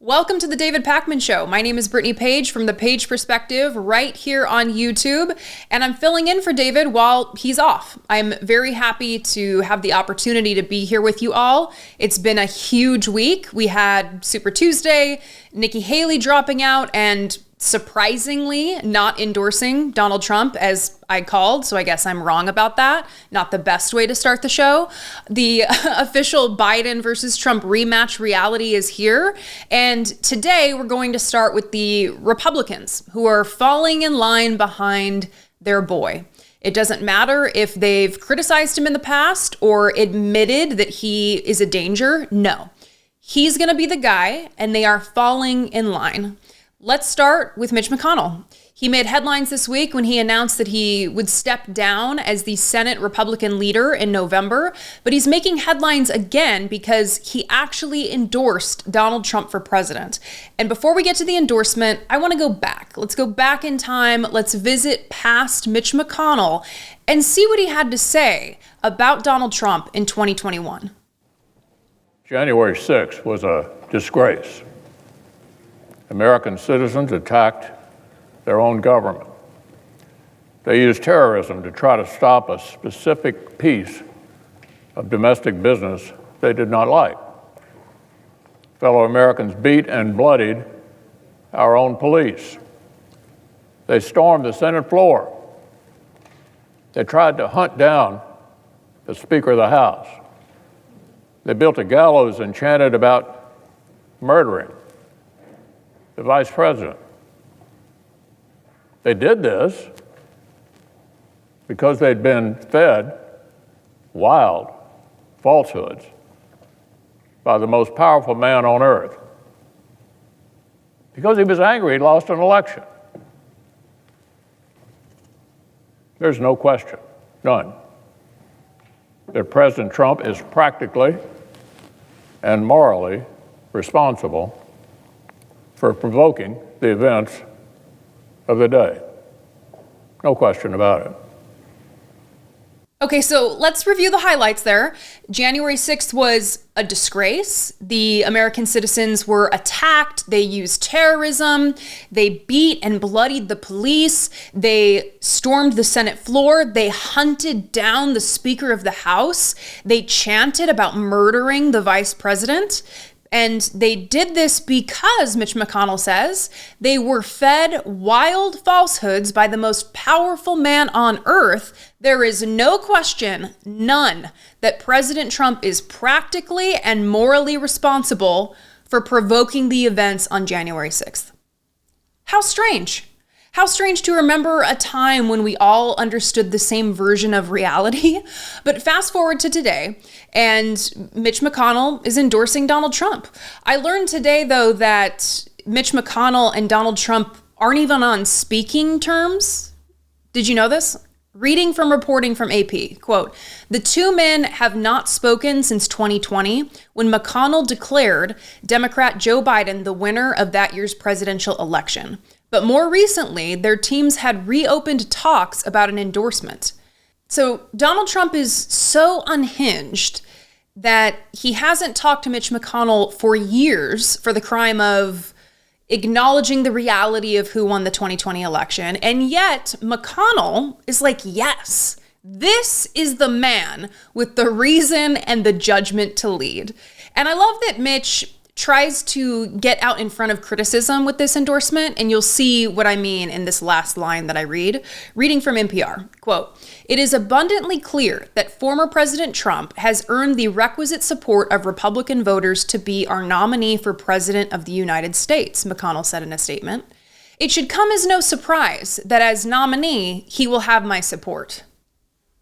Welcome to the David Pakman Show. My name is Brittany Page from The Page Perspective right here on YouTube, and I'm filling in for David while he's off. I'm very happy to have the opportunity to be here with you all. It's been a huge week. We had Super Tuesday, Nikki Haley dropping out, and surprisingly not endorsing Donald Trump as I called, so I guess I'm wrong about that. Not the best way to start the show. The official Biden versus Trump rematch reality is here, and today we're going to start with the Republicans who are falling in line behind their boy. It doesn't matter if they've criticized him in the past or admitted that he is a danger. No, he's going to be the guy, and they are falling in line. Let's start with Mitch McConnell. He made headlines this week when he announced that he would step down as the Senate Republican leader in November, but he's making headlines again because he actually endorsed Donald Trump for president. And before we get to the endorsement, I want to go back. Let's go back in time. Let's visit past Mitch McConnell and see what he had to say about Donald Trump in 2021. January 6th was a disgrace. American citizens attacked their own government. They used terrorism to try to stop a specific piece of domestic business they did not like. Fellow Americans beat and bloodied our own police. They stormed the Senate floor. They tried to hunt down the Speaker of the House. They built a gallows and chanted about murdering the Vice President. They did this because they'd been fed wild falsehoods by the most powerful man on earth. Because he was angry he'd lost an election. There's no question, none, that President Trump is practically and morally responsible for provoking the events of the day. No question about it. Okay, so let's review the highlights there. January 6th was a disgrace. The American citizens were attacked. They used terrorism. They beat and bloodied the police. They stormed the Senate floor. They hunted down the Speaker of the House. They chanted about murdering the Vice President. And they did this because, Mitch McConnell says, they were fed wild falsehoods by the most powerful man on earth. There is no question, none, that President Trump is practically and morally responsible for provoking the events on January 6th. How strange. How strange to remember a time when we all understood the same version of reality. But fast forward to today, and Mitch McConnell is endorsing Donald Trump. I learned today, though, that Mitch McConnell and Donald Trump aren't even on speaking terms. Did you know this? Reading from reporting from AP, quote, "The two men have not spoken since 2020 when McConnell declared Democrat Joe Biden the winner of that year's presidential election. But more recently, their teams had reopened talks about an endorsement." So Donald Trump is so unhinged that he hasn't talked to Mitch McConnell for years for the crime of acknowledging the reality of who won the 2020 election. And yet McConnell is like, yes, this is the man with the reason and the judgment to lead. And I love that Mitch tries to get out in front of criticism with this endorsement, and you'll see what I mean in this last line that I read. Reading from NPR, quote, "It is abundantly clear that former President Trump has earned the requisite support of Republican voters to be our nominee for President of the United States," McConnell said in a statement. "It should come as no surprise that as nominee, he will have my support."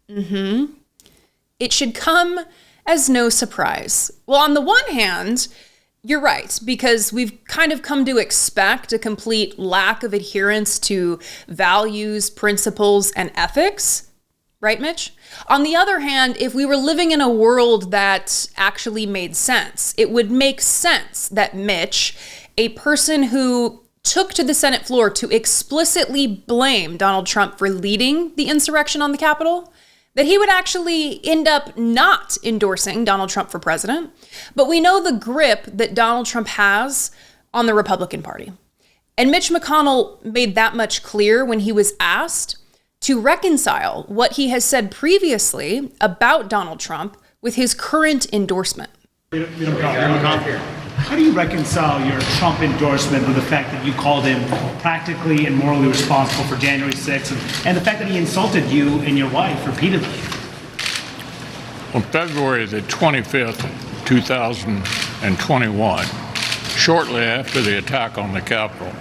It should come as no surprise. Well, on the one hand, you're right, because we've kind of come to expect a complete lack of adherence to values, principles, and ethics. Right, Mitch? On the other hand, if we were living in a world that actually made sense, it would make sense that Mitch, a person who took to the Senate floor to explicitly blame Donald Trump for leading the insurrection on the Capitol, that he would actually end up not endorsing Donald Trump for president. But we know the grip that Donald Trump has on the Republican Party. And Mitch McConnell made that much clear when he was asked to reconcile what he has said previously about Donald Trump with his current endorsement. How do you reconcile your Trump endorsement with the fact that you called him practically and morally responsible for January 6th and the fact that he insulted you and your wife repeatedly? On February the 25th, 2021, shortly after the attack on the Capitol,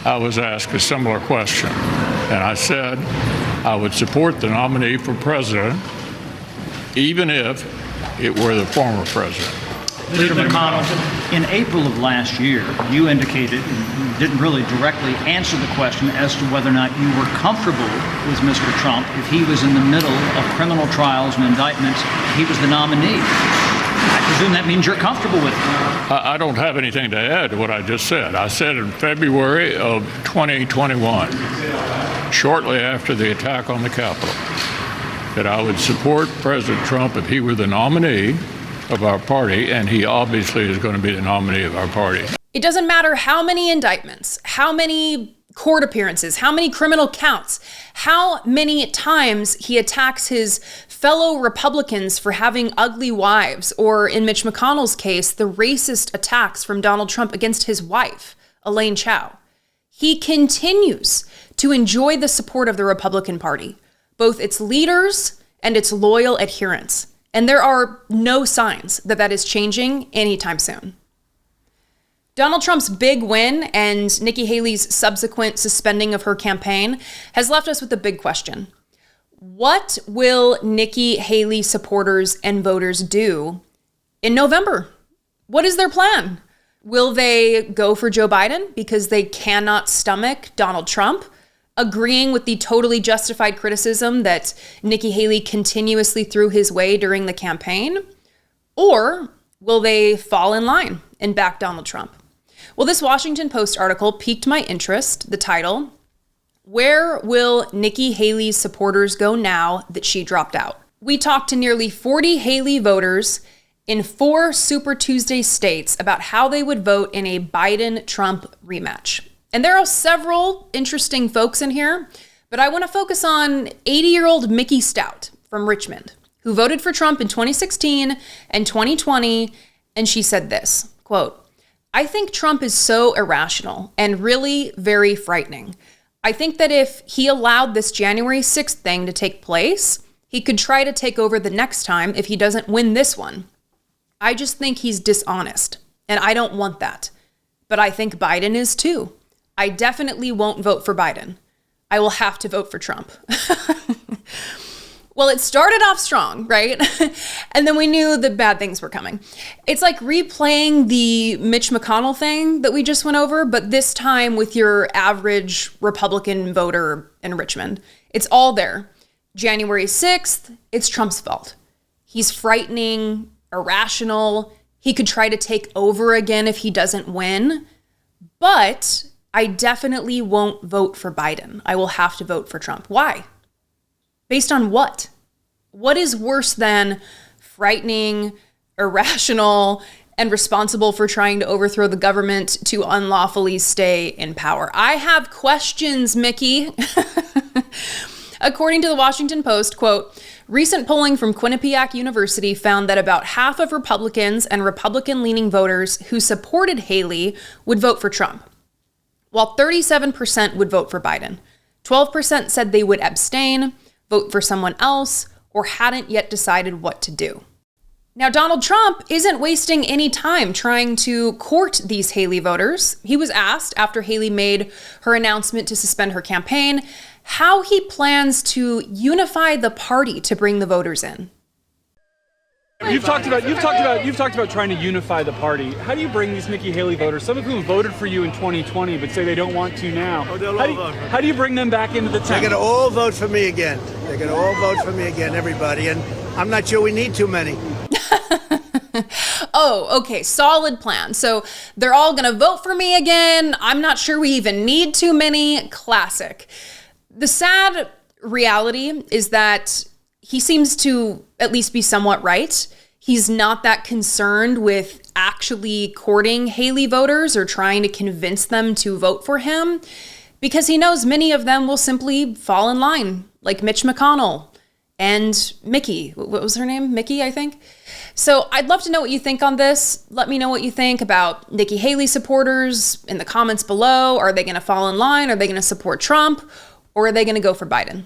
I was asked a similar question, and I said I would support the nominee for president even if it were the former president. Mr. McConnell, in April of last year, you indicated, and you didn't really directly answer the question as to whether or not you were comfortable with Mr. Trump if he was in the middle of criminal trials and indictments, he was the nominee. I presume that means you're comfortable with it. I don't have anything to add to what I just said. I said in February of 2021, shortly after the attack on the Capitol, that I would support President Trump if he were the nominee of our party, and he obviously is going to be the nominee of our party. It doesn't matter how many indictments, how many court appearances, how many criminal counts, how many times he attacks his fellow Republicans for having ugly wives, or in Mitch McConnell's case, the racist attacks from Donald Trump against his wife, Elaine Chao. He continues to enjoy the support of the Republican Party, both its leaders and its loyal adherents. And there are no signs that that is changing anytime soon. Donald Trump's big win and Nikki Haley's subsequent suspending of her campaign has left us with a big question. What will Nikki Haley supporters and voters do in November? What is their plan? Will they go for Joe Biden because they cannot stomach Donald Trump, agreeing with the totally justified criticism that Nikki Haley continuously threw his way during the campaign? Or will they fall in line and back Donald Trump? Well, this Washington Post article piqued my interest. The title, "Where Will Nikki Haley's Supporters Go Now That She Dropped Out?" We talked to nearly 40 Haley voters in 4 Super Tuesday states about how they would vote in a Biden-Trump rematch. And there are several interesting folks in here, but I want to focus on 80-year-old Mickey Stout from Richmond, who voted for Trump in 2016 and 2020, and she said this, quote, "I think Trump is so irrational and really very frightening. I think that if he allowed this January 6th thing to take place, he could try to take over the next time if he doesn't win this one. I just think he's dishonest, and I don't want that. But I think Biden is too. I definitely won't vote for Biden. I will have to vote for Trump." Well, it started off strong, right? And then we knew the bad things were coming. It's like replaying the Mitch McConnell thing that we just went over, but this time with your average Republican voter in Richmond. It's all there. January 6th, it's Trump's fault. He's frightening, irrational. He could try to take over again if he doesn't win. But I definitely won't vote for Biden. I will have to vote for Trump. Why? Based on what? What is worse than frightening, irrational, and responsible for trying to overthrow the government to unlawfully stay in power? I have questions, Mickey. According to the Washington Post, quote, "Recent polling from Quinnipiac University found that about half of Republicans and Republican-leaning voters who supported Haley would vote for Trump, while 37% would vote for Biden. 12% said they would abstain, vote for someone else, or hadn't yet decided what to do." Now, Donald Trump isn't wasting any time trying to court these Haley voters. He was asked after Haley made her announcement to suspend her campaign how he plans to unify the party to bring the voters in. You've talked about trying to unify the party. How do you bring these Nikki Haley voters, some of whom voted for you in 2020 but say they don't want to now? How do you bring them back into the tent? They're going to all vote for me again. They're going to all vote for me again, everybody. And I'm not sure we need too many. Oh, okay. Solid plan. So they're all going to vote for me again. I'm not sure we even need too many. Classic. The sad reality is that he seems to at least be somewhat right. He's not that concerned with actually courting Haley voters or trying to convince them to vote for him, because he knows many of them will simply fall in line, like Mitch McConnell and Mickey. What was her name? Mickey, I think. So I'd love to know what you think on this. Let me know what you think about Nikki Haley supporters in the comments below. Are they going to fall in line? Are they going to support Trump? Or are they going to go for Biden?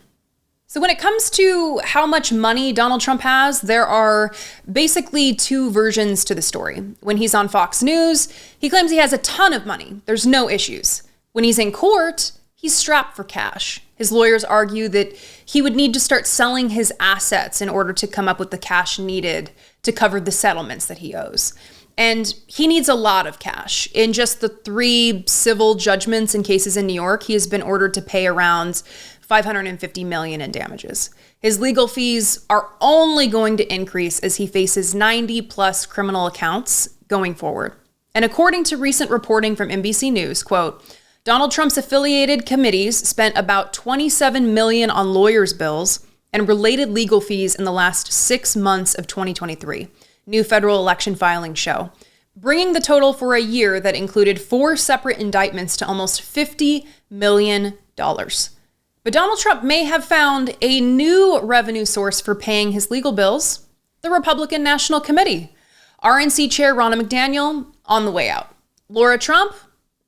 So when it comes to how much money Donald Trump has, there are basically two versions to the story. When he's on Fox News, he claims he has a ton of money. There's no issues. When he's in court, he's strapped for cash. His lawyers argue that he would need to start selling his assets in order to come up with the cash needed to cover the settlements that he owes. And he needs a lot of cash. In just the 3 civil judgments and cases in New York, he has been ordered to pay around $550 million in damages. His legal fees are only going to increase as he faces 90 plus criminal accounts going forward. And according to recent reporting from NBC News, quote, Donald Trump's affiliated committees spent about $27 million on lawyers' bills and related legal fees in the last 6 months of 2023, new federal election filings show, bringing the total for a year that included 4 separate indictments to almost $50 million. But Donald Trump may have found a new revenue source for paying his legal bills: the Republican National Committee. RNC Chair Ronna McDaniel on the way out. Laura Trump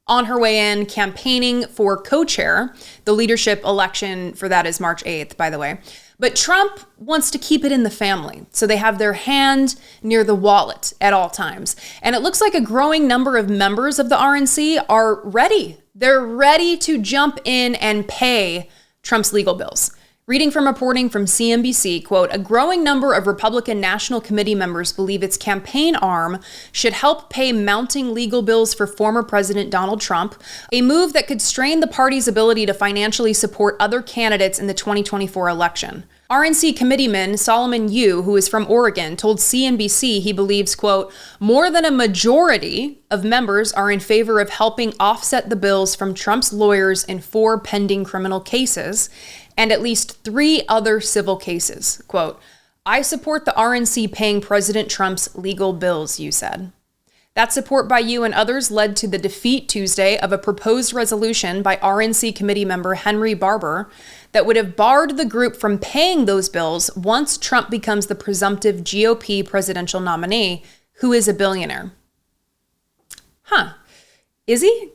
on her way in, campaigning for co-chair. The leadership election for that is March 8th, by the way. But Trump wants to keep it in the family, so they have their hand near the wallet at all times. And it looks like a growing number of members of the RNC are ready. They're ready to jump in and pay Trump's legal bills. Reading from reporting from CNBC, quote, a growing number of Republican National Committee members believe its campaign arm should help pay mounting legal bills for former President Donald Trump, a move that could strain the party's ability to financially support other candidates in the 2024 election. RNC committeeman Solomon Yu, who is from Oregon, told CNBC he believes, quote, more than a majority of members are in favor of helping offset the bills from Trump's lawyers in 4 pending criminal cases and at least 3 other civil cases. Quote, I support the RNC paying President Trump's legal bills, Yu said. That support by Yu and others led to the defeat Tuesday of a proposed resolution by RNC committee member Henry Barber that would have barred the group from paying those bills once Trump becomes the presumptive GOP presidential nominee, who is a billionaire. Huh. Is he?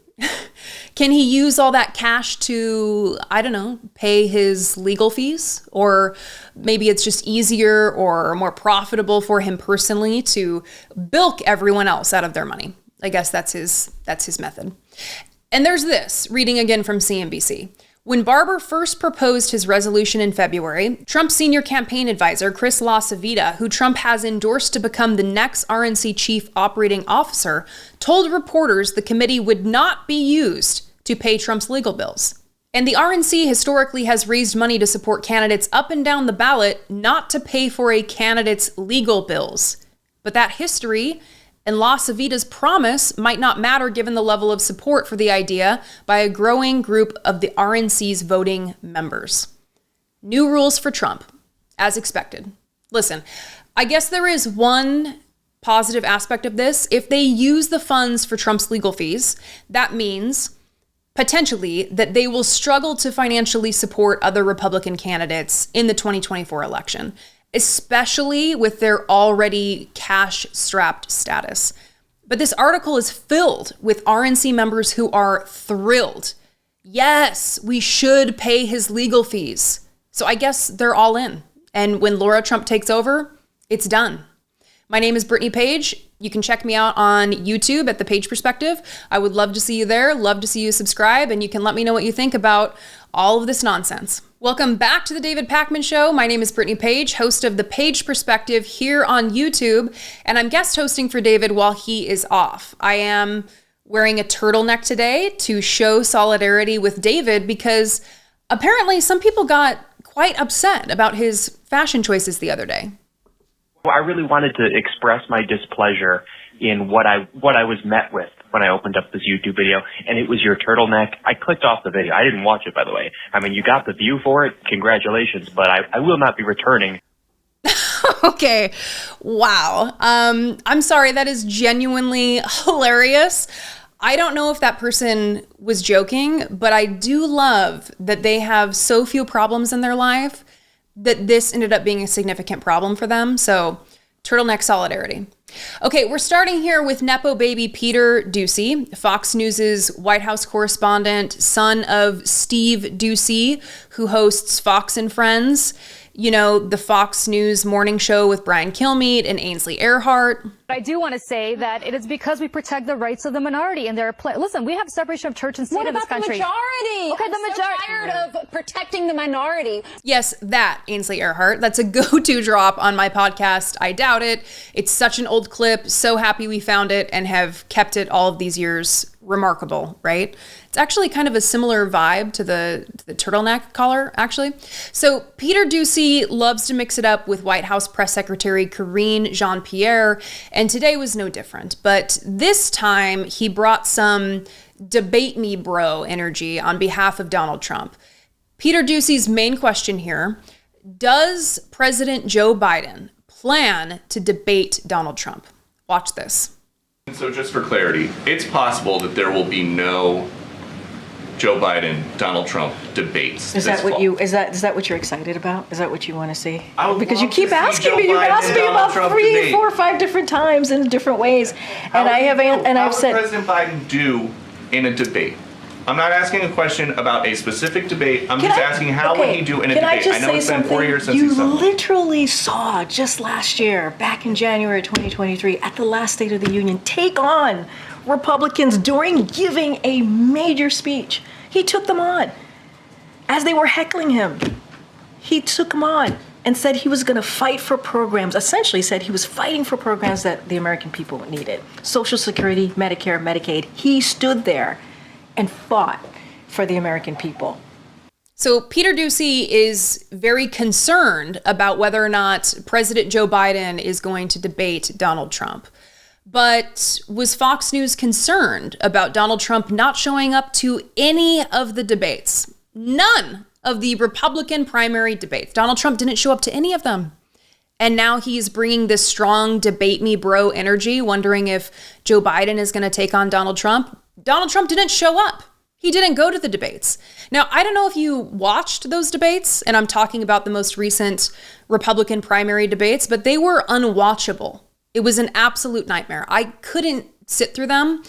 Can he use all that cash to, I don't know, pay his legal fees? Or maybe it's just easier or more profitable for him personally to bilk everyone else out of their money. I guess that's his method. And there's this, reading again from CNBC. When Barber first proposed his resolution in February, Trump's senior campaign advisor, Chris LaCivita, who Trump has endorsed to become the next RNC chief operating officer, told reporters the committee would not be used to pay Trump's legal bills. And the RNC historically has raised money to support candidates up and down the ballot, not to pay for a candidate's legal bills. But that history and LaCivita's promise might not matter given the level of support for the idea by a growing group of the RNC's voting members. New rules for Trump, as expected. Listen, I guess there is one positive aspect of this. If they use the funds for Trump's legal fees, that means potentially that they will struggle to financially support other Republican candidates in the 2024 election, especially with their already cash-strapped status. But this article is filled with RNC members who are thrilled. Yes, we should pay his legal fees. So I guess they're all in. And when Laura Trump takes over, it's done. My name is Brittany Page. You can check me out on YouTube at The Page Perspective. I would love to see you there, love to see you subscribe, and you can let me know what you think about all of this nonsense. Welcome back to the David Pakman Show. My name is Brittany Page, host of The Page Perspective here on YouTube, and I'm guest hosting for David while he is off. I am wearing a turtleneck today to show solidarity with David because apparently some people got quite upset about his fashion choices the other day. I really wanted to express my displeasure in what I was met with when I opened up this YouTube video, and it was your turtleneck. I clicked off the video. I didn't watch it, by the way. I mean, you got the view for it. Congratulations, but I will not be returning. Okay. Wow. I'm sorry. That is genuinely hilarious. I don't know if that person was joking, but I do love that they have so few problems in their life that this ended up being a significant problem for them. So turtleneck solidarity. Okay, we're starting here with Nepo baby Peter Doocy, Fox News's White House correspondent, son of Steve Doocy, who hosts Fox and Friends. You know, the Fox News morning show with Brian Kilmeade and Ainsley Earhardt. I do want to say that it is because we protect the rights of the minority, and listen, we have separation of church and state in this country. What about the majority? Okay, I'm so tired of protecting the minority. Yes, that, Ainsley Earhardt. That's a go-to drop on my podcast. I doubt it. It's such an old clip. So happy we found it and have kept it all of these years. Remarkable, right? It's actually kind of a similar vibe to the turtleneck collar, actually. So Peter Doocy loves to mix it up with White House Press Secretary Karine Jean-Pierre, and today was no different. But this time he brought some debate me bro energy on behalf of Donald Trump. Peter Doocy's main question here: does President Joe Biden plan to debate Donald Trump? Watch this. So just for clarity, it's possible that there will be no Joe Biden, Donald Trump debates. Is that what you're excited about? Is that what you want to see? Because you love keep to see asking Joe me. You've Biden asked and me Donald about Trump 3, debate. 4, 5 different times in different ways, and I've said. How would President Biden do in a debate? I'm not asking a question about a specific debate. I'm just asking how would he do in a debate? I know it's been 4 years since he's done. You literally saw just last year, back in January 2023, at the last State of the Union, take on Republicans during giving a major speech. He took them on. As they were heckling him, he took them on and said he was going to fight for programs, essentially said he was fighting for programs that the American people needed. Social Security, Medicare, Medicaid. He stood there and fought for the American people. So Peter Doocy is very concerned about whether or not President Joe Biden is going to debate Donald Trump. But was Fox News concerned about Donald Trump not showing up to any of the debates? None of the Republican primary debates. Donald Trump didn't show up to any of them. And now he's bringing this strong debate me bro energy, wondering if Joe Biden is going to take on Donald Trump. Donald Trump didn't show up. He didn't go to the debates. Now, I don't know if you watched those debates, and I'm talking about the most recent Republican primary debates, but they were unwatchable. It was an absolute nightmare. I couldn't sit through them,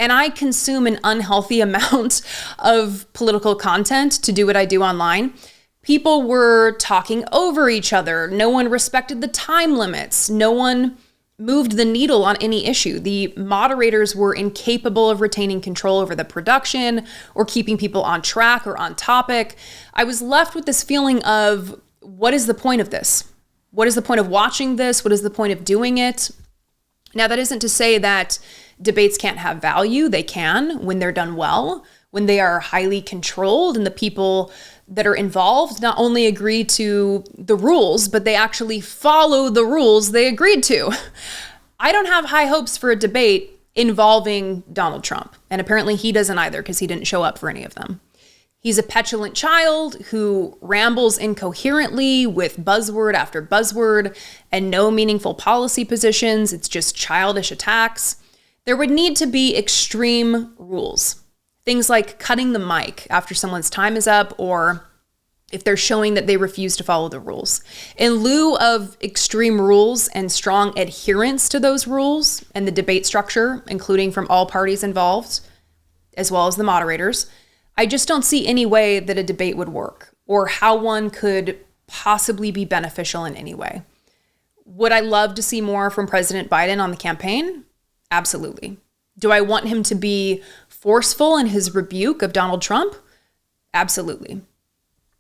and I consume an unhealthy amount of political content to do what I do online. People were talking over each other. No one respected the time limits. No one moved the needle on any issue. The moderators were incapable of retaining control over the production or keeping people on track or on topic. I was left with this feeling of, what is the point of this? What is the point of watching this? What is the point of doing it? Now, that isn't to say that debates can't have value. They can when they're done well, when they are highly controlled and the people that are involved not only agree to the rules, but they actually follow the rules they agreed to. I don't have high hopes for a debate involving Donald Trump, and apparently he doesn't either because he didn't show up for any of them. He's a petulant child who rambles incoherently with buzzword after buzzword and no meaningful policy positions. It's just childish attacks. There would need to be extreme rules. Things like cutting the mic after someone's time is up, or if they're showing that they refuse to follow the rules. In lieu of extreme rules and strong adherence to those rules and the debate structure, including from all parties involved, as well as the moderators, I just don't see any way that a debate would work or how one could possibly be beneficial in any way. Would I love to see more from President Biden on the campaign? Absolutely. Do I want him to be forceful in his rebuke of Donald Trump? Absolutely.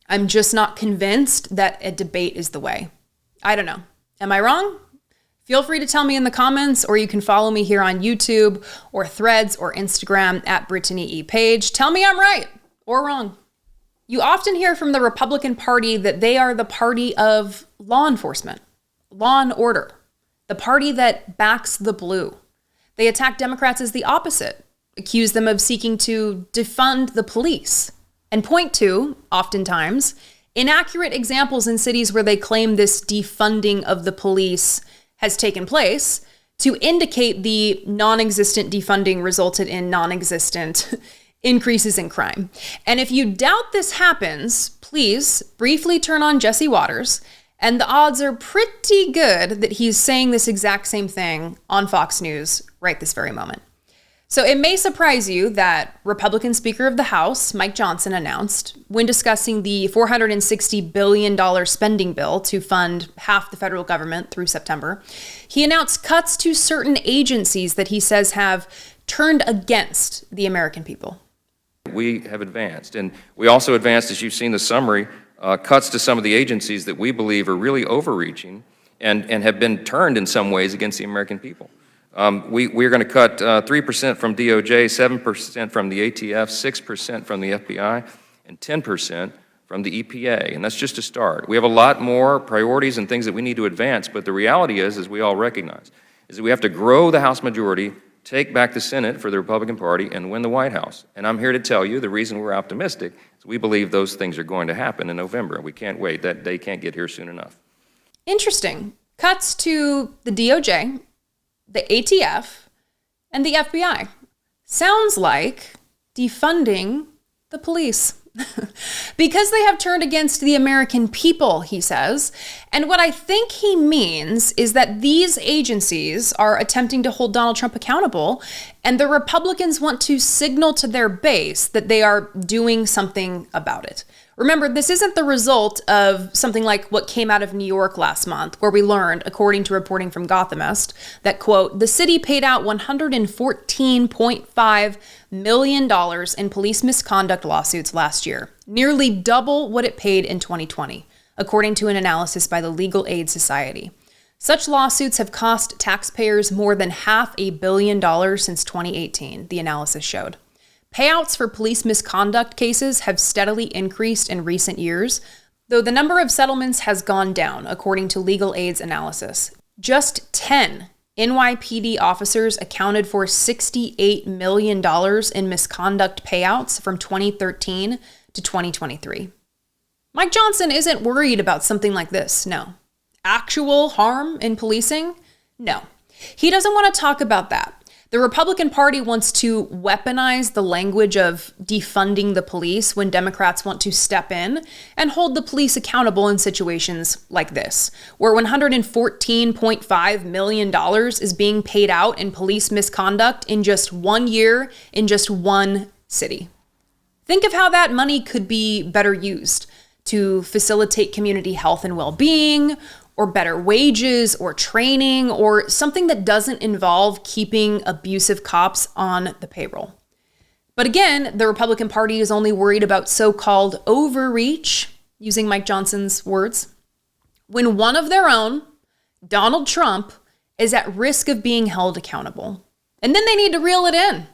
I'm just not convinced that a debate is the way. I don't know. Am I wrong? Feel free to tell me in the comments, or you can follow me here on YouTube or Threads or Instagram at Brittany Page. Tell me I'm right or wrong. You often hear from the Republican Party that they are the party of law enforcement, law and order, the party that backs the blue. They attack Democrats as the opposite, accuse them of seeking to defund the police, and point to, oftentimes, inaccurate examples in cities where they claim this defunding of the police has taken place to indicate the non-existent defunding resulted in non-existent increases in crime. And if you doubt this happens, please briefly turn on Jesse Waters, and the odds are pretty good that he's saying this exact same thing on Fox News right this very moment. So it may surprise you that Republican Speaker of the House, Mike Johnson, announced when discussing the $460 billion spending bill to fund half the federal government through September, he announced cuts to certain agencies that he says have turned against the American people. We have advanced, and we also advanced, as you've seen the summary, cuts to some of the agencies that we believe are really overreaching and have been turned in some ways against the American people. We're going to cut 3% from DOJ, 7% from the ATF, 6% from the FBI, and 10% from the EPA, and that's just a start. We have a lot more priorities and things that we need to advance, but the reality is, as we all recognize, is that we have to grow the House majority, take back the Senate for the Republican Party, and win the White House. And I'm here to tell you the reason we're optimistic is we believe those things are going to happen in November. We can't wait. That day can't get here soon enough. Interesting. Cuts to the DOJ, the ATF, and the FBI. Sounds like defunding the police. Because they have turned against the American people, he says. And what I think he means is that these agencies are attempting to hold Donald Trump accountable, and the Republicans want to signal to their base that they are doing something about it. Remember, this isn't the result of something like what came out of New York last month, where we learned, according to reporting from Gothamist, that, quote, the city paid out $114.5 million in police misconduct lawsuits last year, nearly double what it paid in 2020, according to an analysis by the Legal Aid Society. Such lawsuits have cost taxpayers more than $500 million since 2018, the analysis showed. Payouts for police misconduct cases have steadily increased in recent years, though the number of settlements has gone down, according to Legal Aid's analysis. Just 10 NYPD officers accounted for $68 million in misconduct payouts from 2013 to 2023. Mike Johnson isn't worried about something like this, no. Actual harm in policing? No. He doesn't want to talk about that. The Republican Party wants to weaponize the language of defunding the police when Democrats want to step in and hold the police accountable in situations like this, where $114.5 million is being paid out in police misconduct in just 1 year in just one city. Think of how that money could be better used to facilitate community health and well-being, or better wages, or training, or something that doesn't involve keeping abusive cops on the payroll. But again, the Republican Party is only worried about so-called overreach, using Mike Johnson's words, when one of their own, Donald Trump, is at risk of being held accountable. And then they need to reel it in.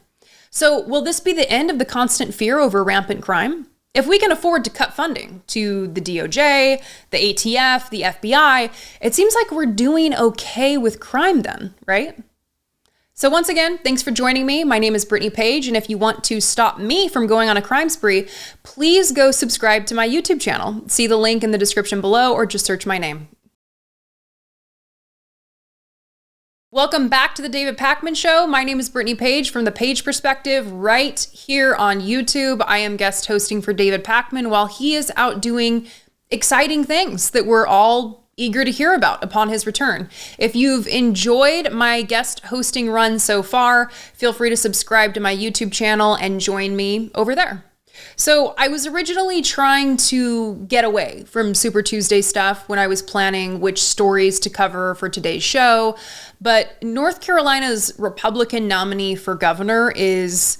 So will this be the end of the constant fear over rampant crime? If we can afford to cut funding to the DOJ, the ATF, the FBI, it seems like we're doing okay with crime then, right? So once again, thanks for joining me. My name is Brittany Page, and if you want to stop me from going on a crime spree, please go subscribe to my YouTube channel. See the link in the description below, or just search my name. Welcome back to the David Pakman Show. My name is Brittany Page from The Page Perspective right here on YouTube. I am guest hosting for David Pakman while he is out doing exciting things that we're all eager to hear about upon his return. If you've enjoyed my guest hosting run so far, feel free to subscribe to my YouTube channel and join me over there. So I was originally trying to get away from Super Tuesday stuff when I was planning which stories to cover for today's show, but North Carolina's Republican nominee for governor is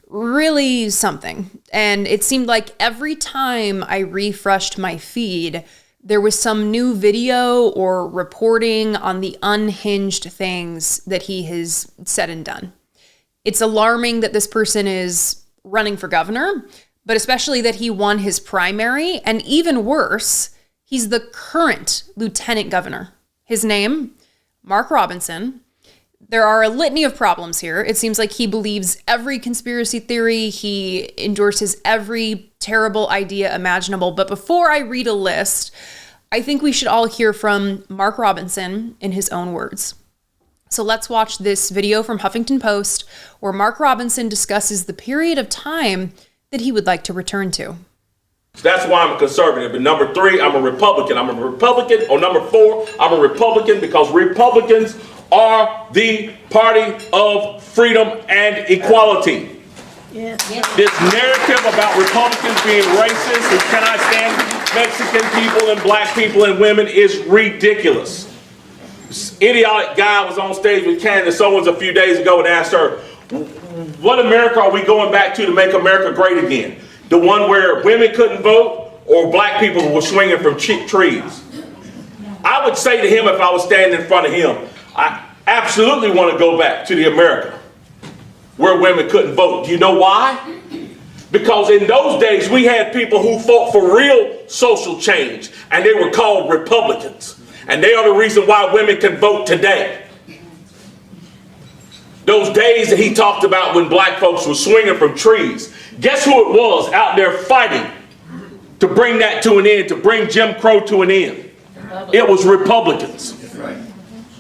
really something. And it seemed like every time I refreshed my feed, there was some new video or reporting on the unhinged things that he has said and done. It's alarming that this person is running for governor, but especially that he won his primary, and even worse, he's the current lieutenant governor. His name, Mark Robinson. there are a litany of problems here. It seems like he believes every conspiracy theory. He endorses every terrible idea imaginable. But before I read a list, I think we should all hear from Mark Robinson in his own words. So let's watch this video from Huffington Post where Mark Robinson discusses the period of time that he would like to return to. That's why I'm a conservative. And number 3, I'm a Republican. I'm a Republican. Or number 4, I'm a Republican because Republicans are the party of freedom and equality. Yes. This narrative about Republicans being racist and cannot stand Mexican people and black people and women is ridiculous. This idiotic guy was on stage with Candace Owens a few days ago and asked her, what America are we going back to make America great again? The one where women couldn't vote or black people were swinging from trees? I would say to him if I was standing in front of him, I absolutely want to go back to the America where women couldn't vote. Do you know why? Because in those days we had people who fought for real social change and they were called Republicans. And they are the reason why women can vote today. Those days that he talked about when black folks were swinging from trees. Guess who it was out there fighting to bring that to an end, to bring Jim Crow to an end? It was Republicans.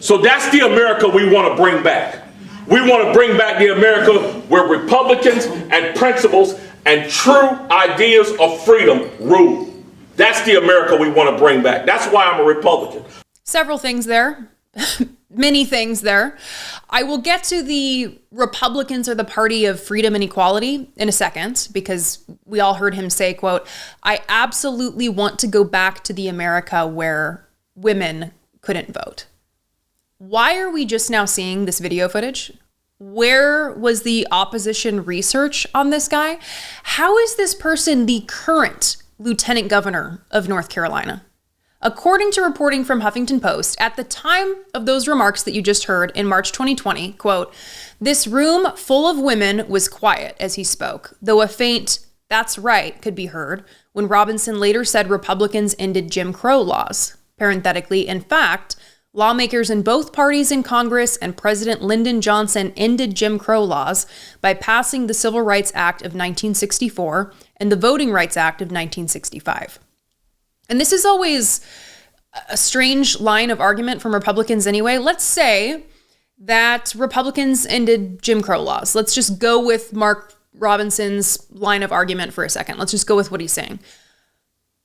So that's the America we want to bring back. We want to bring back the America where Republicans and principles and true ideas of freedom rule. That's the America we want to bring back. That's why I'm a Republican. Several things there. Many things there. I will get to the Republicans are the party of freedom and equality in a second, because we all heard him say, quote, I absolutely want to go back to the America where women couldn't vote. Why are we just now seeing this video footage? Where was the opposition research on this guy? How is this person the current lieutenant governor of North Carolina? According to reporting from Huffington Post, at the time of those remarks that you just heard in March 2020, quote, this room full of women was quiet as he spoke, though a faint, that's right, could be heard when Robinson later said Republicans ended Jim Crow laws. Parenthetically, in fact, lawmakers in both parties in Congress and President Lyndon Johnson ended Jim Crow laws by passing the Civil Rights Act of 1964 and the Voting Rights Act of 1965. And this is always a strange line of argument from Republicans anyway. Let's say that Republicans ended Jim Crow laws. Let's just go with Mark Robinson's line of argument for a second. Let's just go with what he's saying.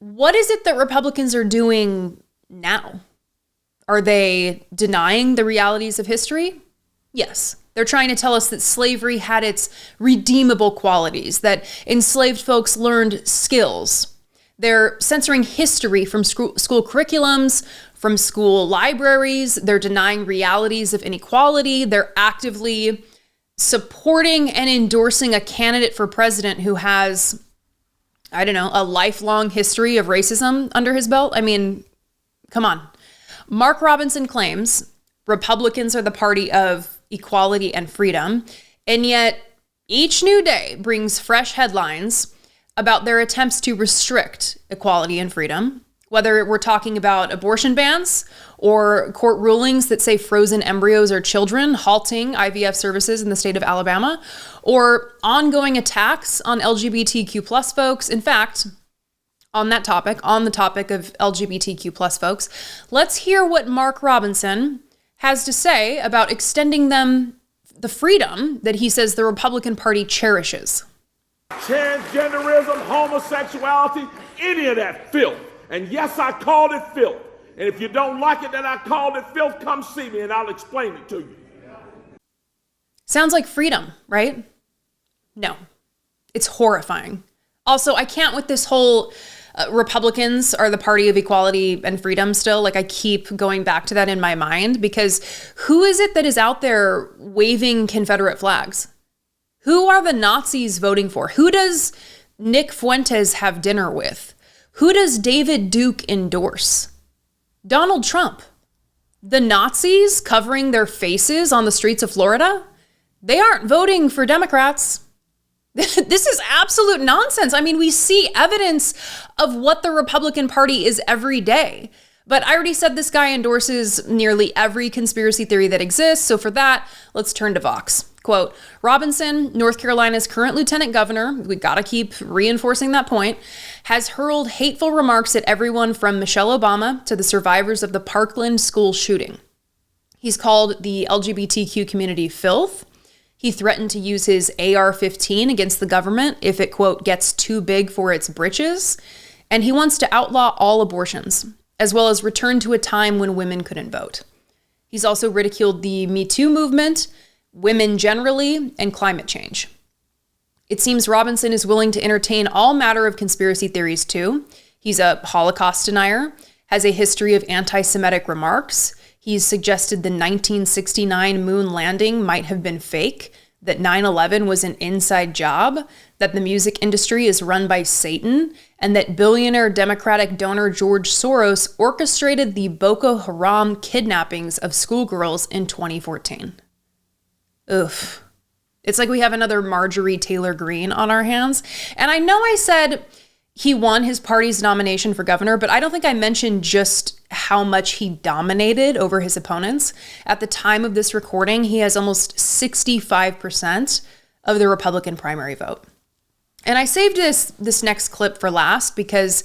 What is it that Republicans are doing now? Are they denying the realities of history? Yes. They're trying to tell us that slavery had its redeemable qualities, that enslaved folks learned skills. They're censoring history from school curriculums, from school libraries. They're denying realities of inequality. They're actively supporting and endorsing a candidate for president who has, I don't know, a lifelong history of racism under his belt. I mean, come on. Mark Robinson claims Republicans are the party of equality and freedom, and yet each new day brings fresh headlines about their attempts to restrict equality and freedom, whether we're talking about abortion bans or court rulings that say frozen embryos are children, halting IVF services in the state of Alabama, or ongoing attacks on LGBTQ plus folks. In fact, on the topic of LGBTQ plus folks, let's hear what Mark Robinson has to say about extending them the freedom that he says the Republican Party cherishes. Transgenderism, homosexuality, any of that filth. And yes, I called it filth. And if you don't like it that I called it filth, come see me and I'll explain it to you. Sounds like freedom, right? No, it's horrifying. Also, I can't with this whole Republicans are the party of equality and freedom still. Like, I keep going back to that in my mind, because who is it that is out there waving Confederate flags? Who are the Nazis voting for? Who does Nick Fuentes have dinner with? Who does David Duke endorse? Donald Trump. The Nazis covering their faces on the streets of Florida? They aren't voting for Democrats. This is absolute nonsense. I mean, we see evidence of what the Republican Party is every day. But I already said this guy endorses nearly every conspiracy theory that exists, so for that, let's turn to Vox. Quote, Robinson, North Carolina's current lieutenant governor, we gotta keep reinforcing that point, has hurled hateful remarks at everyone from Michelle Obama to the survivors of the Parkland school shooting. He's called the LGBTQ community filth. He threatened to use his AR-15 against the government if it, quote, gets too big for its britches. And he wants to outlaw all abortions, as well as return to a time when women couldn't vote. He's also ridiculed the Me Too movement, women generally, and climate change. It seems Robinson is willing to entertain all matter of conspiracy theories too. He's a Holocaust denier, has a history of anti-Semitic remarks. He's suggested the 1969 moon landing might have been fake, that 9/11 was an inside job, that the music industry is run by Satan, and that billionaire Democratic donor George Soros orchestrated the Boko Haram kidnappings of schoolgirls in 2014. Oof. It's like we have another Marjorie Taylor Greene on our hands. And I know I said he won his party's nomination for governor, but I don't think I mentioned just how much he dominated over his opponents. At the time of this recording, he has almost 65% of the Republican primary vote. And I saved this next clip for last because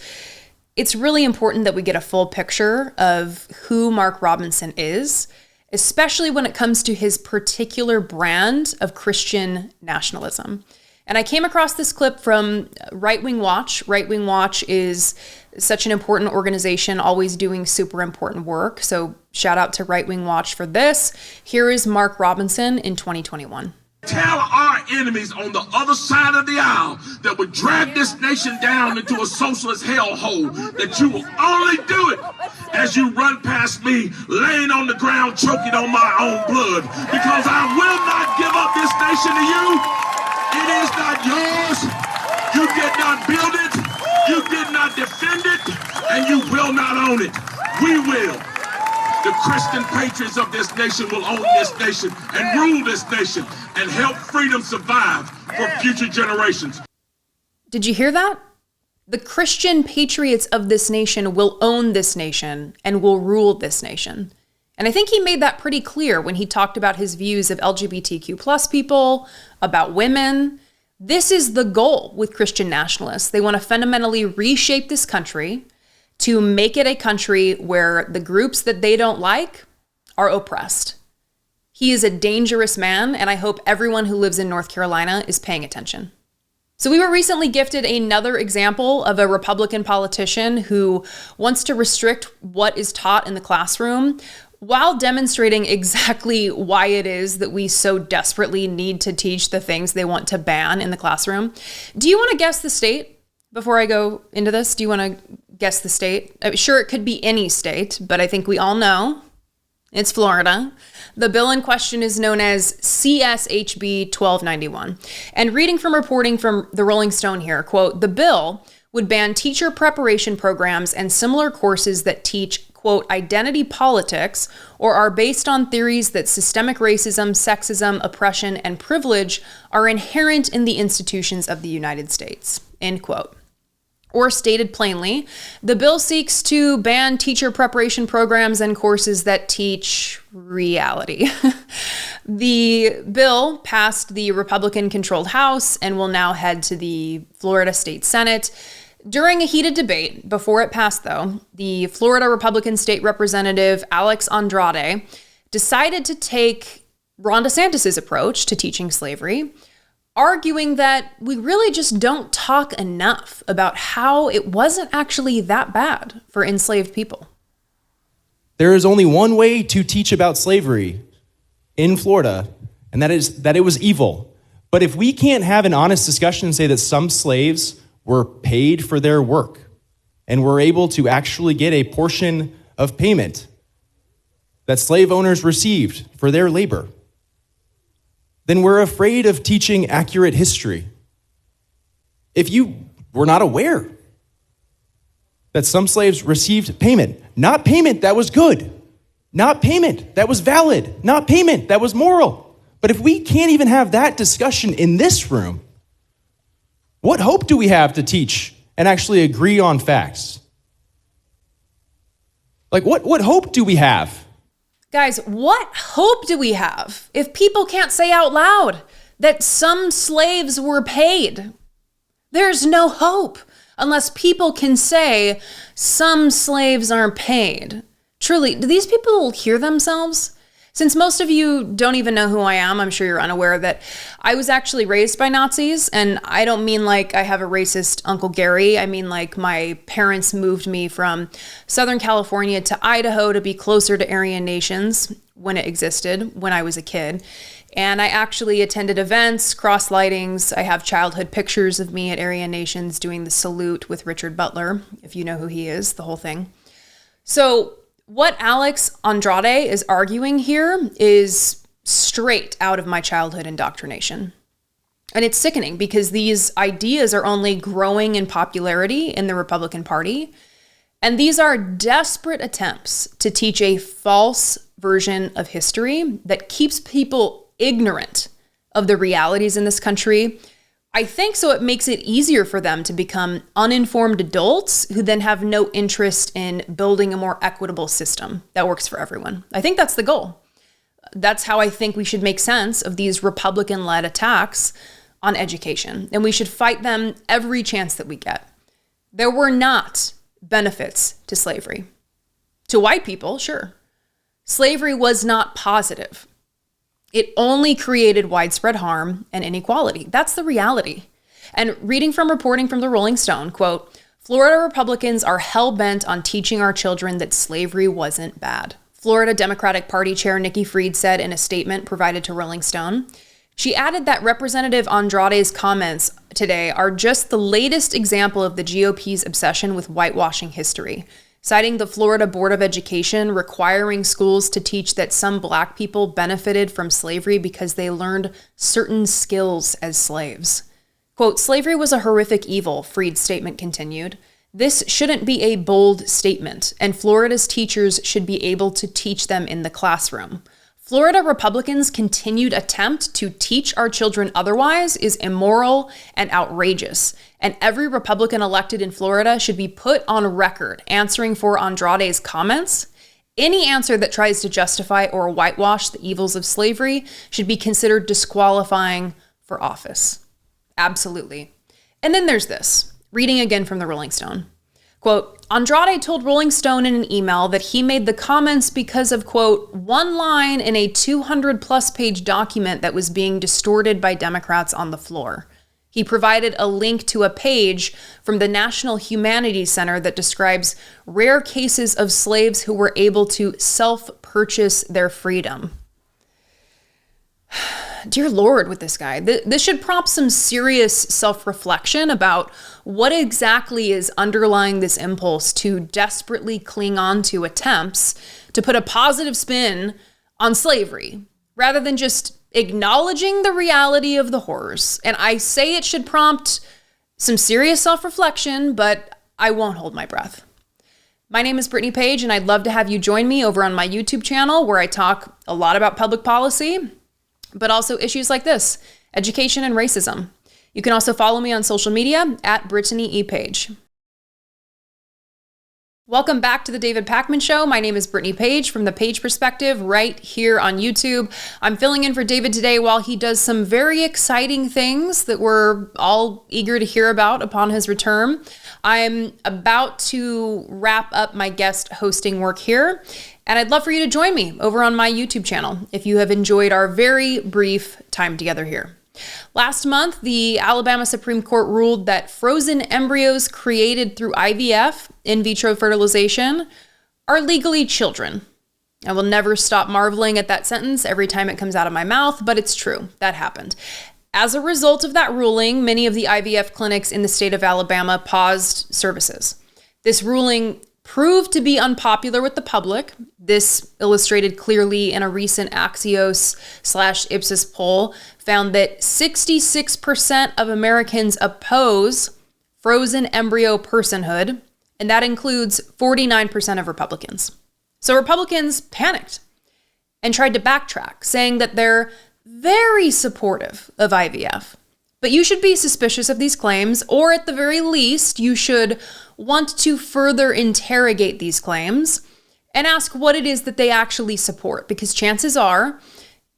it's really important that we get a full picture of who Mark Robinson is, especially when it comes to his particular brand of Christian nationalism. And I came across this clip from Right Wing Watch. Right Wing Watch is such an important organization, always doing super important work. So shout out to Right Wing Watch for this. Here is Mark Robinson in 2021. Tell our enemies on the other side of the aisle that would drag this nation down into a socialist hellhole that you will only do it as you run past me laying on the ground choking on my own blood, because I will not give up this nation to you. It is not yours. You did not build it. You did not defend it, and you will not own it. We will. The Christian patriots of this nation will own this nation and rule this nation and help freedom survive for future generations. Did you hear that? The Christian patriots of this nation will own this nation and will rule this nation. And I think he made that pretty clear when he talked about his views of LGBTQ plus people, about women. This is the goal with Christian nationalists. They want to fundamentally reshape this country to make it a country where the groups that they don't like are oppressed. He is a dangerous man, and I hope everyone who lives in North Carolina is paying attention. So we were recently gifted another example of a Republican politician who wants to restrict what is taught in the classroom while demonstrating exactly why it is that we so desperately need to teach the things they want to ban in the classroom. Do you want to guess the state before I go into this? Do you want to guess the state? Sure, it could be any state, but I think we all know it's Florida. The bill in question is known as CSHB 1291. And reading from reporting from the Rolling Stone here, quote, the bill would ban teacher preparation programs and similar courses that teach, quote, identity politics or are based on theories that systemic racism, sexism, oppression, and privilege are inherent in the institutions of the United States, end quote. Or stated plainly, the bill seeks to ban teacher preparation programs and courses that teach reality. The bill passed the Republican-controlled House and will now head to the Florida State Senate. During a heated debate before it passed, though, the Florida Republican State Representative Alex Andrade decided to take Ron DeSantis' approach to teaching slavery, arguing that we really just don't talk enough about how it wasn't actually that bad for enslaved people. There is only one way to teach about slavery in Florida, and that is that it was evil. But if we can't have an honest discussion and say that some slaves were paid for their work and were able to actually get a portion of payment that slave owners received for their labor, then we're afraid of teaching accurate history. If you were not aware that some slaves received payment, not payment that was good, not payment that was valid, not payment that was moral. But if we can't even have that discussion in this room, what hope do we have to teach and actually agree on facts? Like, what hope do we have? Guys, what hope do we have if people can't say out loud that some slaves were paid? There's no hope unless people can say some slaves aren't paid. Truly, do these people hear themselves? Since most of you don't even know who I am, I'm sure you're unaware that I was actually raised by Nazis. And I don't mean like I have a racist Uncle Gary. I mean like my parents moved me from Southern California to Idaho to be closer to Aryan nations when it existed, when I was a kid. And I actually attended events, cross-lightings. I have childhood pictures of me at Aryan Nations doing the salute with Richard Butler, if you know who he is, the whole thing. So what Alex Andrade is arguing here is straight out of my childhood indoctrination. And it's sickening because these ideas are only growing in popularity in the Republican Party. And these are desperate attempts to teach a false version of history that keeps people ignorant of the realities in this country. I think so it makes it easier for them to become uninformed adults who then have no interest in building a more equitable system that works for everyone. I think that's the goal. That's how I think we should make sense of these Republican-led attacks on education. And we should fight them every chance that we get. There were not benefits to slavery. To white people, sure. Slavery was not positive. It only created widespread harm and inequality. That's the reality. And reading from reporting from the Rolling Stone, quote, Florida Republicans are hell-bent on teaching our children that slavery wasn't bad. Florida Democratic Party Chair Nikki said in a statement provided to Rolling Stone. She added that Representative Andrade's comments today are just the latest example of the GOP's obsession with whitewashing history, citing the Florida Board of Education requiring schools to teach that some Black people benefited from slavery because they learned certain skills as slaves. Quote, slavery was a horrific evil, Freed's statement continued. This shouldn't be a bold statement, and Florida's teachers should be able to teach them in the classroom. Florida Republicans' continued attempt to teach our children otherwise is immoral and outrageous, and every Republican elected in Florida should be put on record answering for Andrade's comments. Any answer that tries to justify or whitewash the evils of slavery should be considered disqualifying for office. Absolutely. And then there's this, reading again from the Rolling Stone. Quote, Andrade told Rolling Stone in an email that he made the comments because of, quote, one line in a 200-plus page document that was being distorted by Democrats on the floor. He provided a link to a page from the National Humanities Center that describes rare cases of slaves who were able to self-purchase their freedom. Dear Lord, with this guy, this should prompt some serious self-reflection about what exactly is underlying this impulse to desperately cling on to attempts to put a positive spin on slavery, rather than just acknowledging the reality of the horrors. And I say it should prompt some serious self-reflection, but I won't hold my breath. My name is Brittany Page, and I'd love to have you join me over on my YouTube channel, where I talk a lot about public policy, but also issues like this, education and racism. You can also follow me on social media at Brittany E. Page. Welcome back to the David Pakman Show. My name is Brittany Page from the Page Perspective right here on YouTube. I'm filling in for David today while he does some very exciting things that we're all eager to hear about upon his return. I'm about to wrap up my guest hosting work here, and I'd love for you to join me over on my YouTube channel if you have enjoyed our very brief time together here. Last month, the Alabama Supreme Court ruled that frozen embryos created through IVF, in vitro fertilization, are legally children. I will never stop marveling at that sentence every time it comes out of my mouth, but it's true. That happened. As a result of that ruling, many of the IVF clinics in the state of Alabama paused services. This ruling proved to be unpopular with the public. This illustrated clearly in a recent Axios/Ipsos poll found that 66% of Americans oppose frozen embryo personhood, and that includes 49% of Republicans. So Republicans panicked and tried to backtrack, saying that they're very supportive of IVF. But you should be suspicious of these claims, or at the very least, you should want to further interrogate these claims and ask what it is that they actually support, because chances are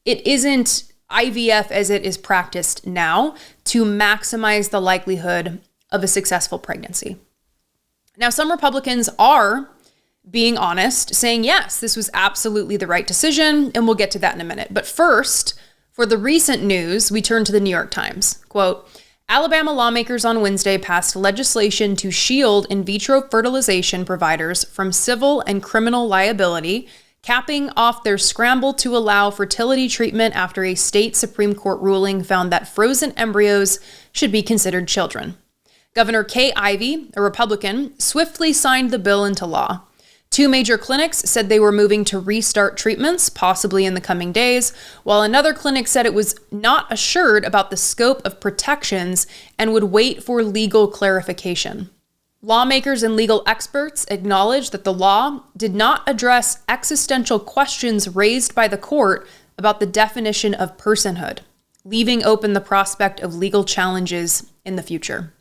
it isn't IVF as it is practiced now to maximize the likelihood of a successful pregnancy. Now, some Republicans are being honest, saying, yes, this was absolutely the right decision, and we'll get to that in a minute. But first, for the recent news, we turn to the New York Times. Quote, Alabama lawmakers on Wednesday passed legislation to shield in vitro fertilization providers from civil and criminal liability, capping off their scramble to allow fertility treatment after a state Supreme Court ruling found that frozen embryos should be considered children. Governor Kay Ivey, a Republican, swiftly signed the bill into law. 2 major clinics said they were moving to restart treatments, possibly in the coming days, while another clinic said it was not assured about the scope of protections and would wait for legal clarification. Lawmakers and legal experts acknowledged that the law did not address existential questions raised by the court about the definition of personhood, leaving open the prospect of legal challenges in the future.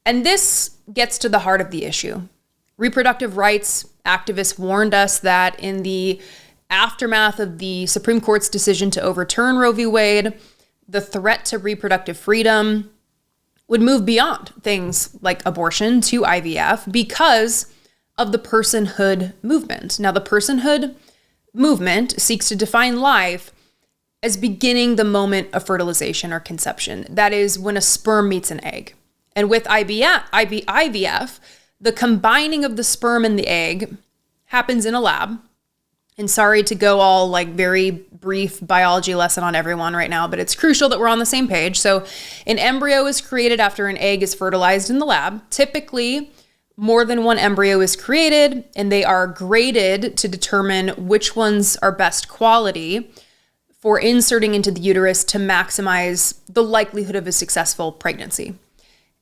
And this gets to the heart of the issue. Reproductive rights activists warned us that in the aftermath of the Supreme Court's decision to overturn Roe v. Wade, the threat to reproductive freedom would move beyond things like abortion to IVF because of the personhood movement. Now, the personhood movement seeks to define life as beginning the moment of fertilization or conception. That is when a sperm meets an egg. And with IVF, the combining of the sperm and the egg happens in a lab. And sorry to go all like very brief biology lesson on everyone right now, but it's crucial that we're on the same page. So an embryo is created after an egg is fertilized in the lab. Typically, more than one embryo is created, and they are graded to determine which ones are best quality for inserting into the uterus to maximize the likelihood of a successful pregnancy.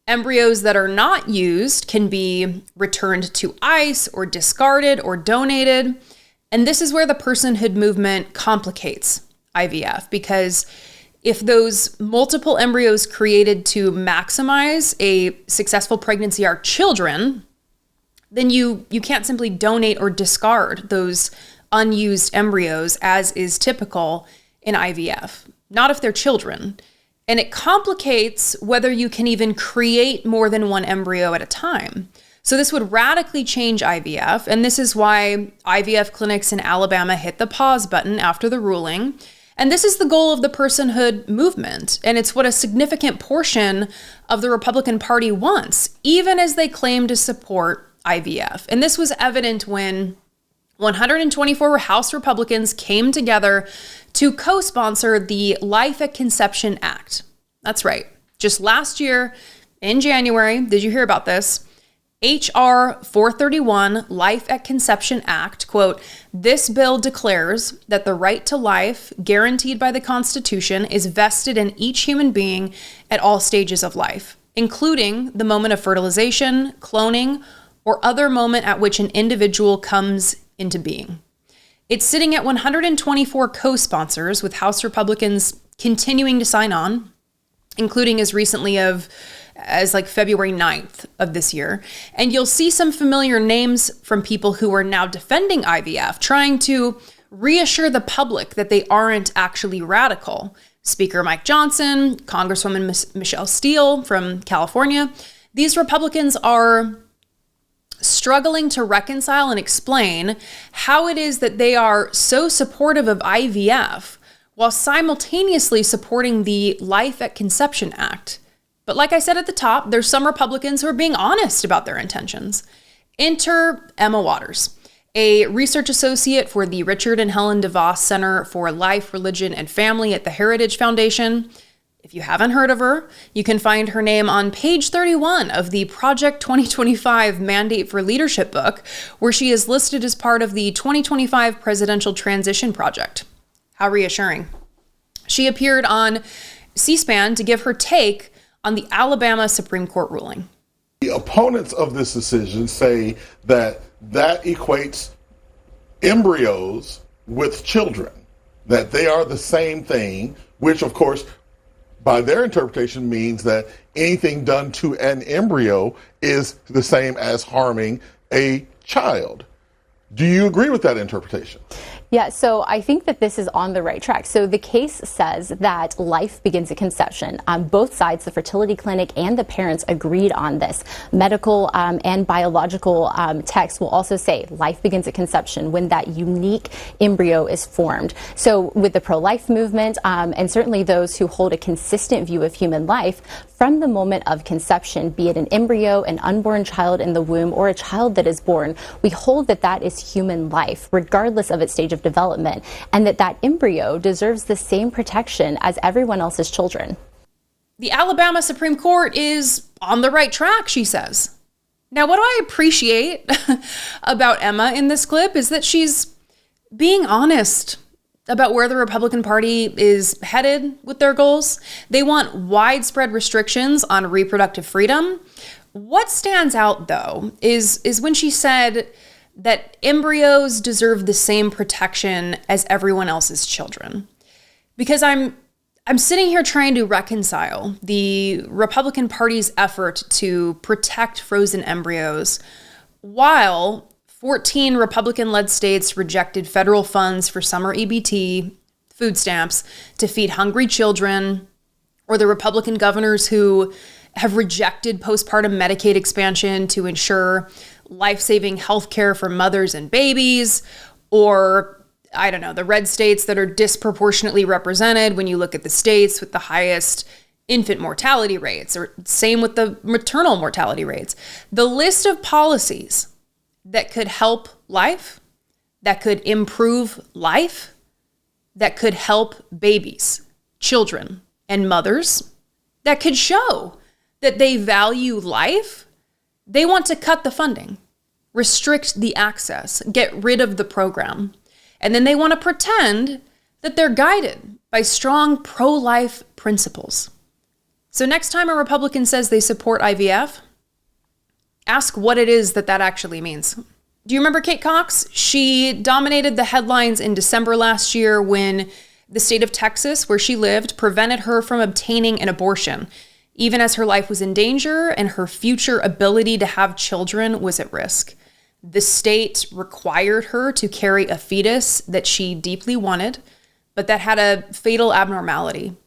Embryos that are not used can be returned to ICE or discarded or donated. And this is where the personhood movement complicates IVF, because if those multiple embryos created to maximize a successful pregnancy are children, then you can't simply donate or discard those unused embryos as is typical in IVF, not if they're children. And it complicates whether you can even create more than one embryo at a time. So this would radically change IVF, and this is why IVF clinics in Alabama hit the pause button after the ruling. And this is the goal of the personhood movement, and it's what a significant portion of the Republican Party wants, even as they claim to support IVF. And this was evident when 124 House Republicans came together to co-sponsor the Life at Conception Act. That's right. Just last year in January, did you hear about this? H.R. 431, Life at Conception Act, quote, this bill declares that the right to life guaranteed by the Constitution is vested in each human being at all stages of life, including the moment of fertilization, cloning, or other moment at which an individual comes into being. It's sitting at 124 co-sponsors, with House Republicans continuing to sign on, including as recently as like February 9th of this year. And you'll see some familiar names from people who are now defending IVF, trying to reassure the public that they aren't actually radical. Speaker Mike Johnson, Congresswoman Michelle Steele from California. These Republicans are struggling to reconcile and explain how it is that they are so supportive of IVF while simultaneously supporting the Life at Conception Act. But like I said at the top, there's some Republicans who are being honest about their intentions. Enter Emma Waters, a research associate for the Richard and Helen DeVos Center for Life, Religion, and Family at the Heritage Foundation. If you haven't heard of her, you can find her name on page 31 of the Project 2025 Mandate for Leadership book, where she is listed as part of the 2025 Presidential Transition Project. How reassuring. She appeared on C-SPAN to give her take on the Alabama Supreme Court ruling. The opponents of this decision say that equates embryos with children, that they are the same thing, which of course, by their interpretation means that anything done to an embryo is the same as harming a child. Do you agree with that interpretation? Yeah, so I think that this is on the right track. So the case says that life begins at conception. Both sides, the fertility clinic and the parents, agreed on this. Medical and biological texts will also say life begins at conception when that unique embryo is formed. So with the pro-life movement and certainly those who hold a consistent view of human life, from the moment of conception, be it an embryo, an unborn child in the womb, or a child that is born, we hold that that is human life, regardless of its stage of development, and that that embryo deserves the same protection as everyone else's children. The Alabama Supreme Court is on the right track, she says. Now, what I appreciate about Emma in this clip is that she's being honest about where the Republican Party is headed with their goals. They want widespread restrictions on reproductive freedom. What stands out, though, is when she said that embryos deserve the same protection as everyone else's children. Because I'm sitting here trying to reconcile the Republican Party's effort to protect frozen embryos while 14 Republican-led states rejected federal funds for summer EBT, food stamps, to feed hungry children, or the Republican governors who have rejected postpartum Medicaid expansion to ensure life-saving health care for mothers and babies, or, I don't know, the red states that are disproportionately represented when you look at the states with the highest infant mortality rates, or same with the maternal mortality rates. The list of policies that could help life, that could improve life, that could help babies, children, and mothers, that could show that they value life, they want to cut the funding, restrict the access, get rid of the program. And then they want to pretend that they're guided by strong pro-life principles. So next time a Republican says they support IVF, ask what it is that actually means. Do you remember Kate Cox? She dominated the headlines in December last year when the state of Texas, where she lived, prevented her from obtaining an abortion, even as her life was in danger and her future ability to have children was at risk. The state required her to carry a fetus that she deeply wanted, but that had a fatal abnormality.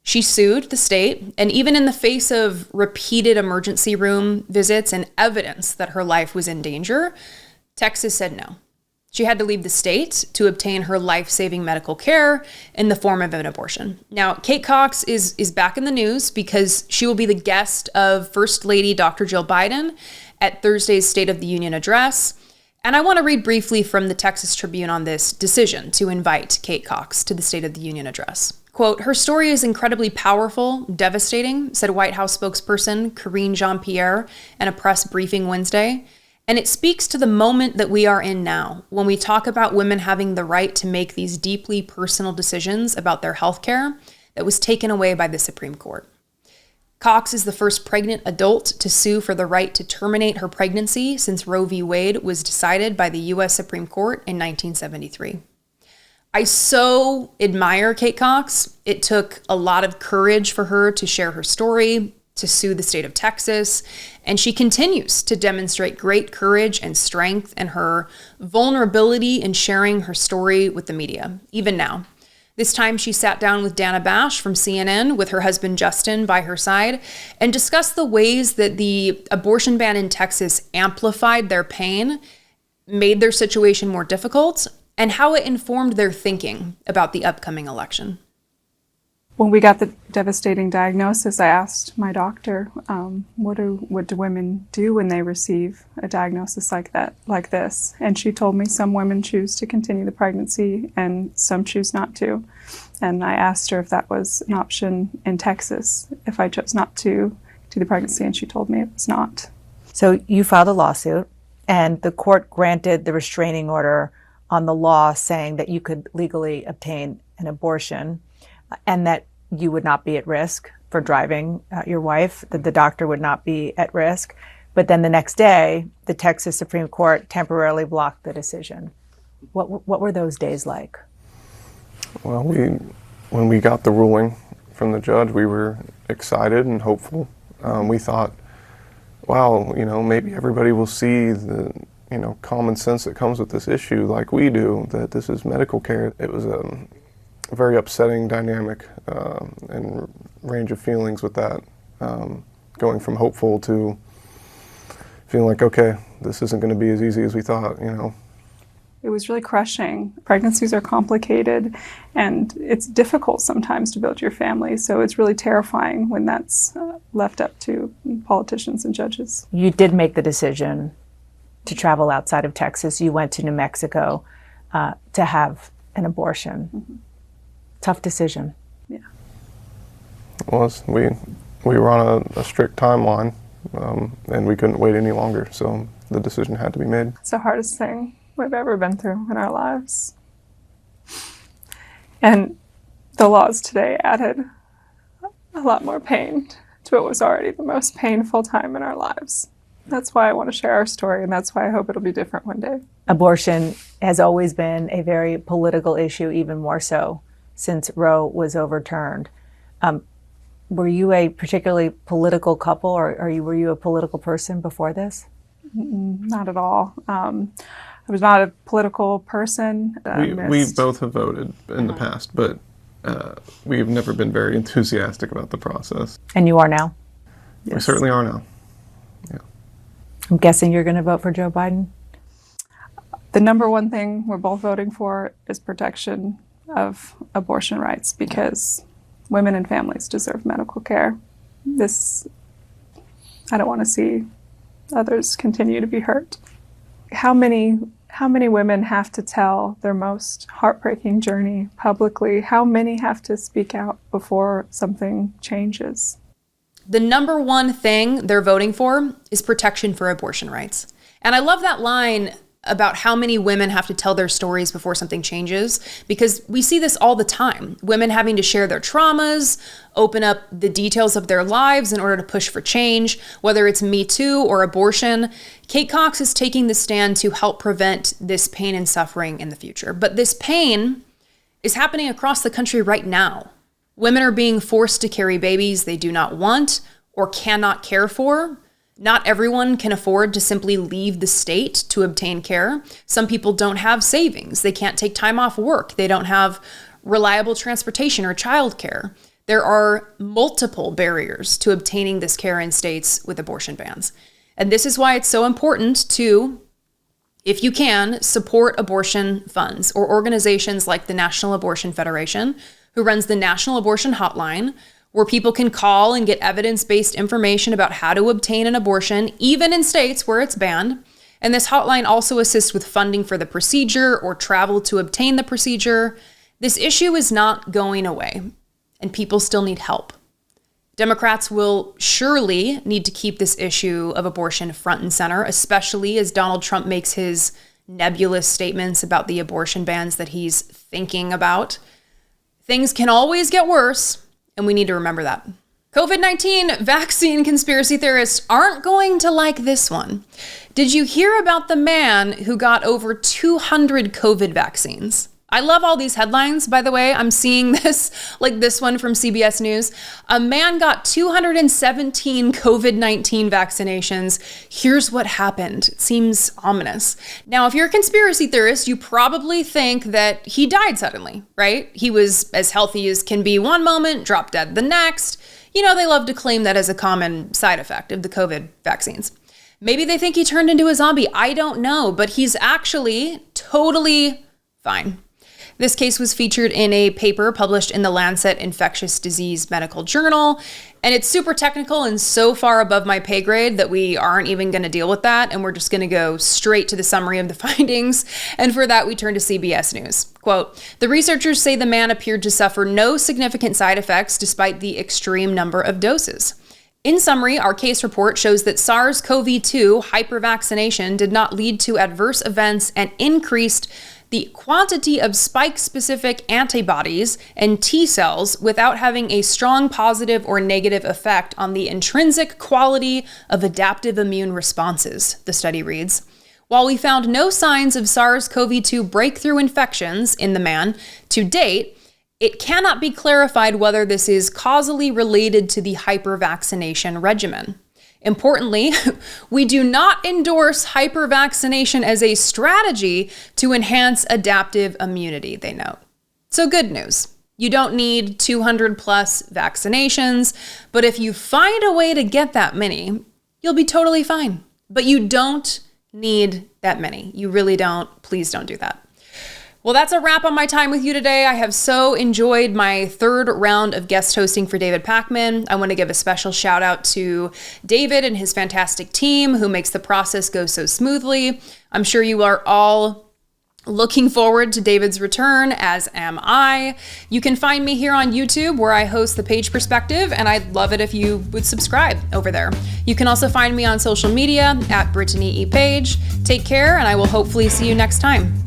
She sued the state, and even in the face of repeated emergency room visits and evidence that her life was in danger, Texas said no. She had to leave the state to obtain her life-saving medical care in the form of an abortion. Now, Kate Cox is back in the news because she will be the guest of First Lady Dr. Jill Biden at Thursday's State of the Union address. And I want to read briefly from the Texas Tribune on this decision to invite Kate Cox to the State of the Union address. Quote, "Her story is incredibly powerful, devastating," said White House spokesperson Karine Jean-Pierre in a press briefing Wednesday. "And it speaks to the moment that we are in now, when we talk about women having the right to make these deeply personal decisions about their health care that was taken away by the Supreme Court." Cox is the first pregnant adult to sue for the right to terminate her pregnancy since Roe v. Wade was decided by the U.S. Supreme Court in 1973. I so admire Kate Cox. It took a lot of courage for her to share her story, to sue the state of Texas, and she continues to demonstrate great courage and strength in her vulnerability in sharing her story with the media, even now. This time she sat down with Dana Bash from CNN with her husband Justin by her side and discussed the ways that the abortion ban in Texas amplified their pain, made their situation more difficult, and how it informed their thinking about the upcoming election. When we got the devastating diagnosis, I asked my doctor, what do women do when they receive a diagnosis like this? And she told me some women choose to continue the pregnancy and some choose not to. And I asked her if that was an option in Texas, if I chose not to do the pregnancy, and she told me it was not. So you filed a lawsuit, and the court granted the restraining order on the law saying that you could legally obtain an abortion, and that you would not be at risk for driving your wife, that the doctor would not be at risk. But then the next day, the Texas Supreme Court temporarily blocked the decision. What were those days like? Well, when we got the ruling from the judge, we were excited and hopeful. We thought, wow, maybe everybody will see common sense that comes with this issue like we do, that this is medical care. It was a very upsetting dynamic and range of feelings with that, going from hopeful to feeling like, okay, this isn't going to be as easy as we thought, It was really crushing. Pregnancies are complicated, and it's difficult sometimes to build your family, so it's really terrifying when that's left up to politicians and judges. You did make the decision to travel outside of Texas. You went to New Mexico to have an abortion. Mm-hmm. Tough decision. Yeah. It was. We were on a strict timeline, and we couldn't wait any longer, so the decision had to be made. It's the hardest thing we've ever been through in our lives. And the laws today added a lot more pain to what was already the most painful time in our lives. That's why I want to share our story, and that's why I hope it'll be different one day. Abortion has always been a very political issue, even more so since Roe was overturned. Were you a particularly political couple, or were you a political person before this? Not at all. I was not a political person. We both have voted in the past, but we've never been very enthusiastic about the process. And you are now? Yes. We certainly are now. Yeah. I'm guessing you're going to vote for Joe Biden? The number one thing we're both voting for is protection of abortion rights, because women and families deserve medical care. I don't want to see others continue to be hurt. How many women have to tell their most heartbreaking journey publicly? How many have to speak out before something changes? The number one thing they're voting for is protection for abortion rights. And I love that line about how many women have to tell their stories before something changes, because we see this all the time. Women having to share their traumas, open up the details of their lives in order to push for change, whether it's Me Too or abortion. Kate Cox is taking the stand to help prevent this pain and suffering in the future. But this pain is happening across the country right now. Women are being forced to carry babies they do not want or cannot care for. Not everyone can afford to simply leave the state to obtain care. Some people don't have savings. They can't take time off work. They don't have reliable transportation or childcare. There are multiple barriers to obtaining this care in states with abortion bans. And this is why it's so important to, if you can, support abortion funds or organizations like the National Abortion Federation, who runs the National Abortion Hotline, where people can call and get evidence-based information about how to obtain an abortion, even in states where it's banned. And this hotline also assists with funding for the procedure or travel to obtain the procedure. This issue is not going away, and people still need help. Democrats will surely need to keep this issue of abortion front and center, especially as Donald Trump makes his nebulous statements about the abortion bans that he's thinking about. Things can always get worse, and we need to remember that. COVID-19 vaccine conspiracy theorists aren't going to like this one. Did you hear about the man who got over 200 COVID vaccines? I love all these headlines, by the way. I'm seeing this, like this one from CBS News. A man got 217 COVID-19 vaccinations. Here's what happened. It seems ominous. Now, if you're a conspiracy theorist, you probably think that he died suddenly, right? He was as healthy as can be one moment, dropped dead the next. You know, they love to claim that as a common side effect of the COVID vaccines. Maybe they think he turned into a zombie. I don't know, but he's actually totally fine. This case was featured in a paper published in the Lancet Infectious Disease Medical Journal, and it's super technical and so far above my pay grade that we aren't even going to deal with that, and we're just going to go straight to the summary of the findings, and for that we turn to CBS News. Quote, the researchers say the man appeared to suffer no significant side effects despite the extreme number of doses. In summary, our case report shows that SARS-CoV-2 hypervaccination did not lead to adverse events and increased the quantity of spike-specific antibodies and T cells without having a strong positive or negative effect on the intrinsic quality of adaptive immune responses, the study reads. While we found no signs of SARS-CoV-2 breakthrough infections in the man to date, it cannot be clarified whether this is causally related to the hypervaccination regimen. Importantly, we do not endorse hyper-vaccination as a strategy to enhance adaptive immunity, they note. So good news. You don't need 200 plus vaccinations, but if you find a way to get that many, you'll be totally fine. But you don't need that many. You really don't. Please don't do that. Well, that's a wrap on my time with you today. I have so enjoyed my third round of guest hosting for David Pakman. I want to give a special shout out to David and his fantastic team who makes the process go so smoothly. I'm sure you are all looking forward to David's return, as am I. You can find me here on YouTube where I host The Page Perspective, and I'd love it if you would subscribe over there. You can also find me on social media at Brittany Page. Take care, and I will hopefully see you next time.